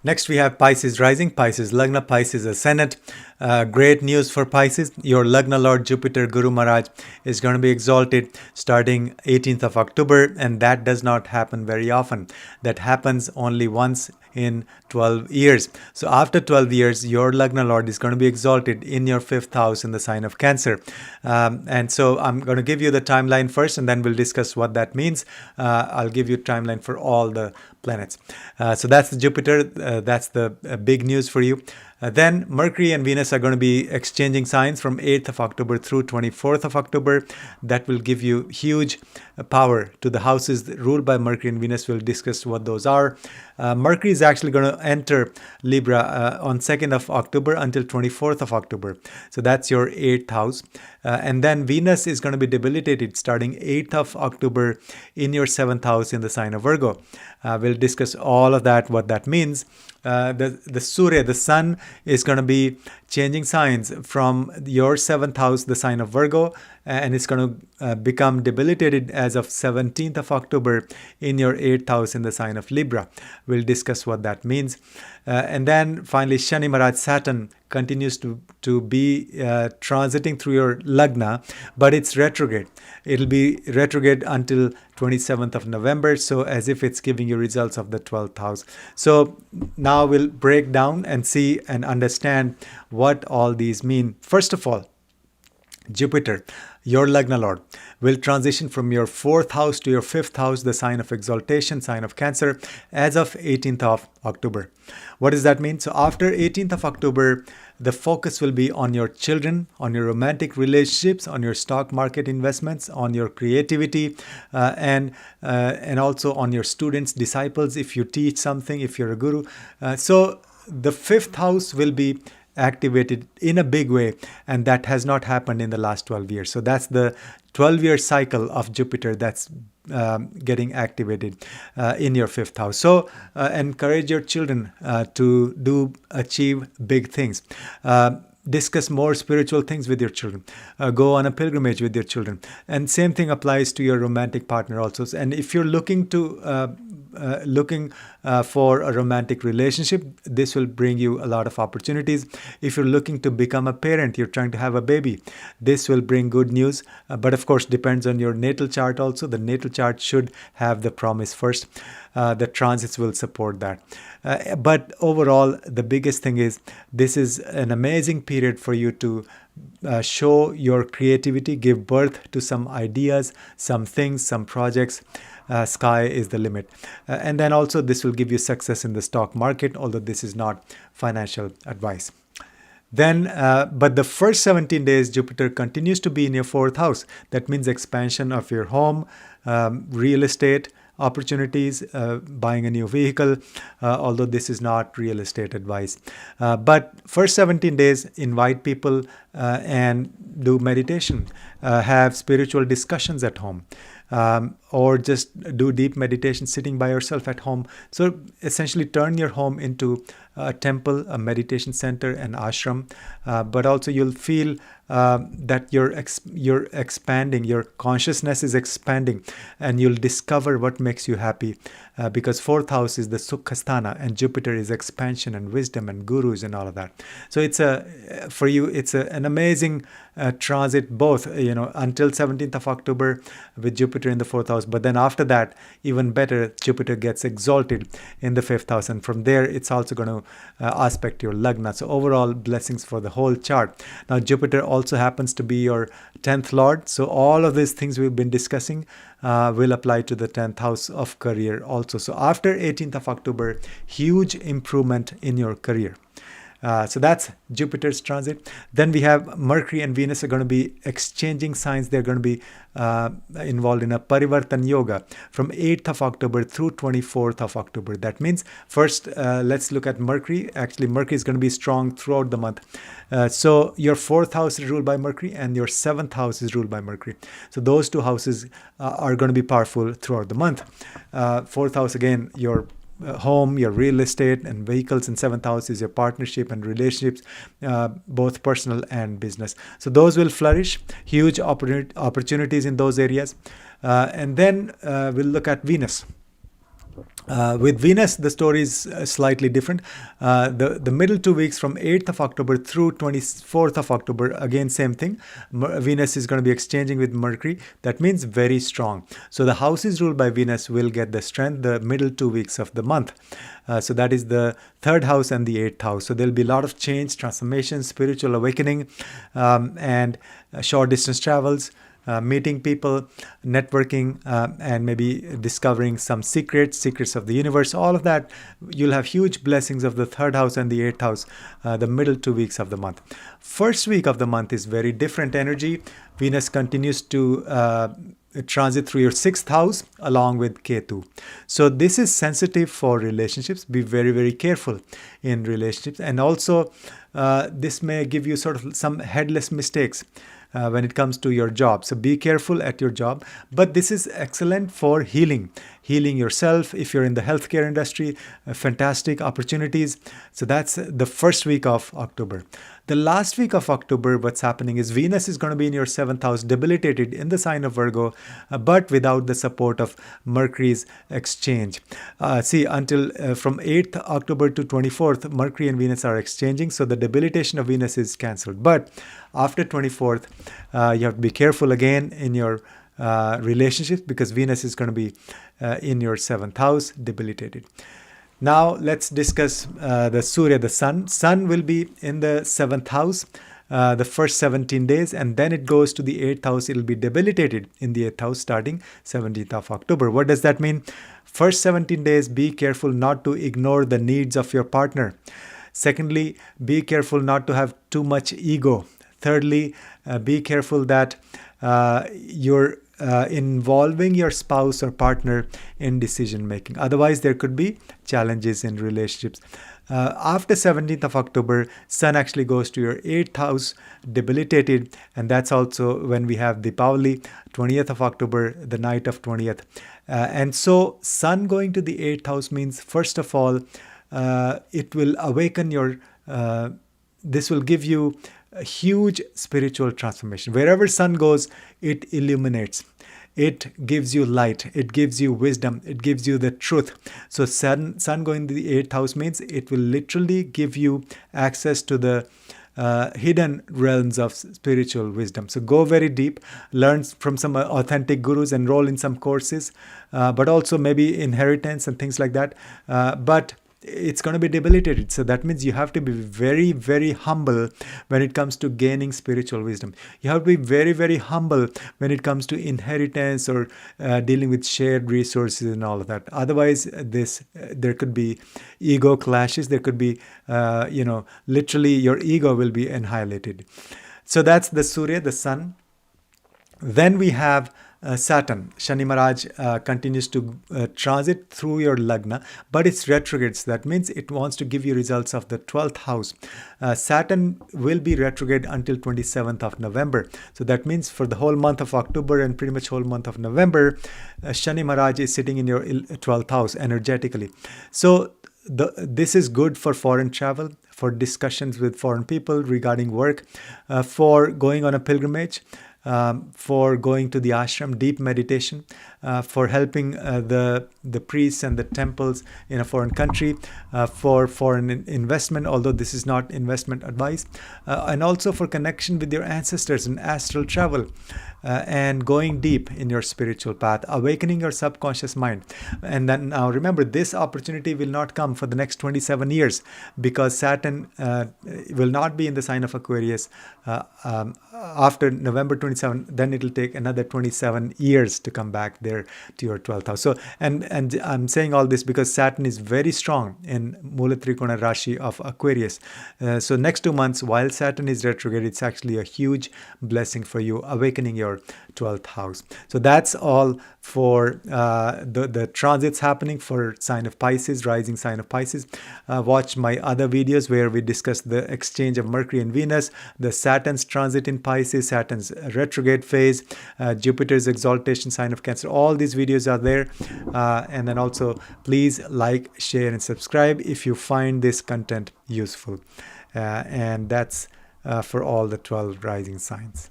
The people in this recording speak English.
Next, we have Pisces rising, Pisces Lagna, Pisces ascendant. Great news for Pisces. Your Lagna Lord Jupiter, Guru Maharaj, is going to be exalted starting 18th of October, and that does not happen very often. That happens only once in 12 years. So after 12 years, your Lagna Lord is going to be exalted in your fifth house in the sign of Cancer. And so I'm going to give you the timeline first, and then we'll discuss what that means. I'll give you timeline for all the planets. So that's the Jupiter. That's the big news for you. Then Mercury and Venus are going to be exchanging signs from 8th of October through 24th of October. That will give you huge power to the houses ruled by Mercury and Venus. We'll discuss what those are. Mercury is actually going to enter Libra on 2nd of October until 24th of October. So that's your 8th house. And then Venus is going to be debilitated starting 8th of October in your 7th house in the sign of Virgo. We'll discuss all of that, what that means. The Surya, the sun, is going to be changing signs from your 7th house, the sign of Virgo, and it's going to become debilitated as of 17th of October in your 8th house in the sign of Libra. We'll discuss what that means. And then finally, Shani Maharaj, Saturn, continues to be transiting through your Lagna, but it's retrograde. It'll be retrograde until 27th of November, so as if it's giving you results of the 12th house. So now we'll break down and see and understand what all these mean. First of all, Jupiter, your Lagna Lord, will transition from your 4th house to your 5th house, the sign of exaltation, sign of Cancer, as of 18th of October. What does that mean? So after 18th of October, the focus will be on your children, on your romantic relationships, on your stock market investments, on your creativity, and also on your students, disciples, if you teach something, if you're a guru. So the 5th house will be activated in a big way, and that has not happened in the last 12 years. So that's the 12-year cycle of Jupiter that's getting activated in your 5th house. So encourage your children to achieve big things. Discuss more spiritual things with your children. Go on a pilgrimage with your children. And same thing applies to your romantic partner also. And if you're looking for a romantic relationship, this will bring you a lot of opportunities. If you're looking to become a parent, you're trying to have a baby, this will bring good news. But of course, depends on your natal chart also. The natal chart should have the promise first. The transits will support that. But overall, the biggest thing is this is an amazing period for you to show your creativity, give birth to some ideas, some things, some projects. Sky is the limit. And then also this will give you success in the stock market, although this is not financial advice. Then, but the first 17 days, Jupiter continues to be in your 4th house. That means expansion of your home, real estate opportunities, buying a new vehicle, although this is not real estate advice. But first 17 days, invite people and do meditation, have spiritual discussions at home. Or just do deep meditation sitting by yourself at home. So essentially turn your home into a temple, a meditation center, an ashram, but also you'll feel that you're expanding, your consciousness is expanding, and you'll discover what makes you happy, because 4th house is the Sukhasthana, and Jupiter is expansion and wisdom and gurus and all of that. So it's an amazing transit, both until 17th of October with Jupiter in the 4th house. But then after that, even better, Jupiter gets exalted in the 5th house, and from there it's also going to aspect your Lagna. So overall, blessings for the whole chart. Now Jupiter also happens to be your 10th lord, so all of these things we've been discussing will apply to the 10th house of career also. So after 18th of October, huge improvement in your career. So that's Jupiter's transit. Then we have Mercury and Venus are going to be exchanging signs. They're going to be involved in a Parivartan Yoga from 8th of October through 24th of October. That means first, let's look at Mercury. Actually, Mercury is going to be strong throughout the month. So your 4th house is ruled by Mercury and your 7th house is ruled by Mercury. So those two houses are going to be powerful throughout the month. 4th house, again, your home, your real estate and vehicles, and 7th house is your partnership and relationships, both personal and business. So those will flourish, huge opportunities in those areas. And then we'll look at Venus. With Venus, the story is slightly different. The middle 2 weeks from 8th of October through 24th of October, again, same thing. Venus is going to be exchanging with Mercury. That means very strong. So the houses ruled by Venus will get the strength the middle 2 weeks of the month. So that is the third house and the eighth house. So there'll be a lot of change, transformation, spiritual awakening, and short distance travels. Meeting people, networking, and maybe discovering some secrets of the universe. All of that, you'll have huge blessings of the third house and the eighth house, the middle 2 weeks of the month. First week of the month is very different energy. Venus continues to transit through your sixth house along with Ketu. So this is sensitive for relationships. Be very, very careful in relationships. And also, this may give you sort of some headless mistakes when it comes to your job. So be careful at your job. But this is excellent for healing yourself. If you're in the healthcare industry, fantastic opportunities. So that's the first week of October. The last week of October, what's happening is Venus is going to be in your seventh house, debilitated in the sign of Virgo, but without the support of Mercury's exchange. Until from 8th October to 24th, Mercury and Venus are exchanging. So the debilitation of Venus is cancelled. But after 24th, you have to be careful again in your relationships, because Venus is going to be in your seventh house, debilitated. Now let's discuss the Surya, the sun. Sun will be in the seventh house the first 17 days, and then it goes to the eighth house. It will be debilitated in the eighth house starting 17th of October. What does that mean? First 17 days, be careful not to ignore the needs of your partner. Secondly, be careful not to have too much ego. Thirdly, be careful that you're involving your spouse or partner in decision making. Otherwise, there could be challenges in relationships. After 17th of October, Sun actually goes to your 8th house, debilitated, and that's also when we have Deepavali, 20th of October, the night of 20th. And so Sun going to the 8th house means, first of all, it will awaken your, this will give you a huge spiritual transformation. Wherever Sun goes, it illuminates. It gives you light. It gives you wisdom. It gives you the truth. So Sun going to the 8th house means it will literally give you access to the hidden realms of spiritual wisdom. So go very deep, learn from some authentic gurus, enroll in some courses, but also maybe inheritance and things like that. But it's going to be debilitated. So that means you have to be very, very humble when it comes to gaining spiritual wisdom. You have to be very, very humble when it comes to inheritance or dealing with shared resources and all of that. Otherwise, there could be ego clashes. There could be, literally your ego will be annihilated. So that's the Surya, the sun. Then we have Saturn. Shani Maharaj continues to transit through your Lagna, but it's retrograde. So that means it wants to give you results of the 12th house. Saturn will be retrograde until 27th of November. So that means for the whole month of October and pretty much whole month of November, Shani Maharaj is sitting in your 12th house energetically. So this is good for foreign travel, for discussions with foreign people regarding work, for going on a pilgrimage, for going to the ashram, deep meditation, for helping the priests and the temples in a foreign country, for foreign investment, although this is not investment advice, and also for connection with your ancestors and astral travel, and going deep in your spiritual path, awakening your subconscious mind. And then now remember, this opportunity will not come for the next 27 years, because Saturn will not be in the sign of Aquarius after November 27. Then it will take another 27 years to come back there to your 12th house. So, and I'm saying all this because Saturn is very strong in Mula Trikona Rashi of Aquarius. So next 2 months, while Saturn is retrograde, it's actually a huge blessing for you, awakening your 12th house. So that's all for the transits happening for sign of Pisces, rising sign of Pisces. Watch my other videos where we discuss the exchange of Mercury and Venus, the Saturn's transit in Pisces, Saturn's retrograde phase, Jupiter's exaltation, sign of Cancer. All these videos are there. And then also please like, share and subscribe if you find this content useful. And that's for all the 12 rising signs.